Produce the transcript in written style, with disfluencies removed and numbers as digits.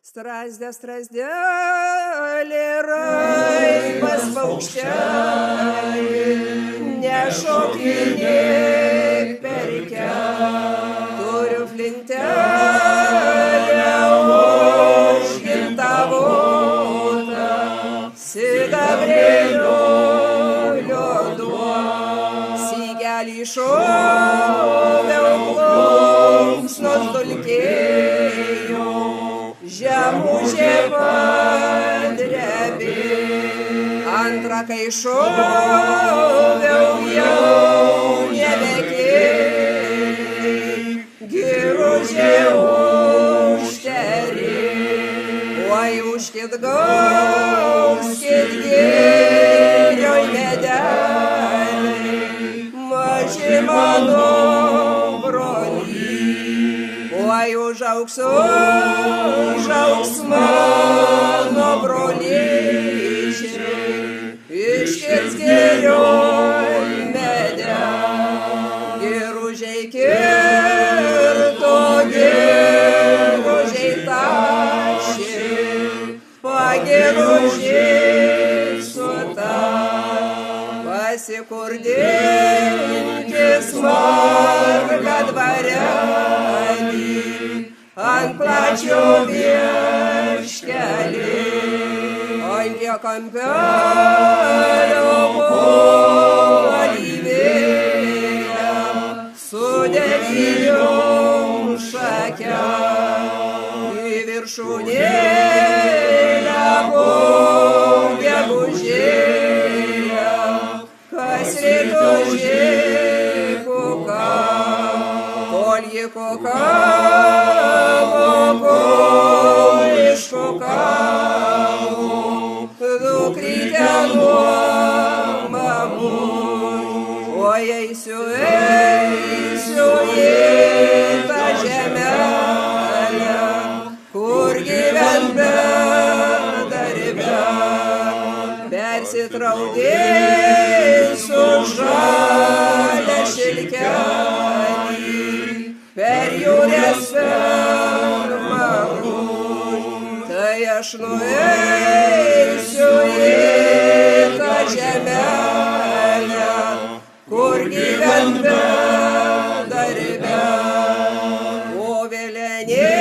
Strazdė, strazdelė, raibas paukštelį, nešokinėk per kelią. Turiu flintelę, užgintą votą, sidabrėlio lioduos. Sygelį šoviau, plunksnos dulkėjo, žemužė padrebė. Antrą, kai šoviau, jau nebekėlė, giružė užterė. Oi, užkit gauskit gėrioj medeliai, maži mano broliai. Oi, užaugs mano brolyčiai, iškirts gėrioj medelį. Giružiai kirto, giružiai tašė, pagiružiai suta. Pasikurdėkis margą dvarelį, ant plačio vieškelį, ant prie kampelio alyvėlę, su devyniom šakelėm. Į viršūnėlę gegužėlę, kas rytužė kukavo, kol ji kukavo, kol iškukavo, dukrytė nuo mamų. O eisiu į tą žemelę, kur gyvent bedarbę, persitraukėsiu žalią šilkelį, per jūrės per marus. Tai aš nueisiu į tą žemelę, kur gyvent bedarbę. O vėlenė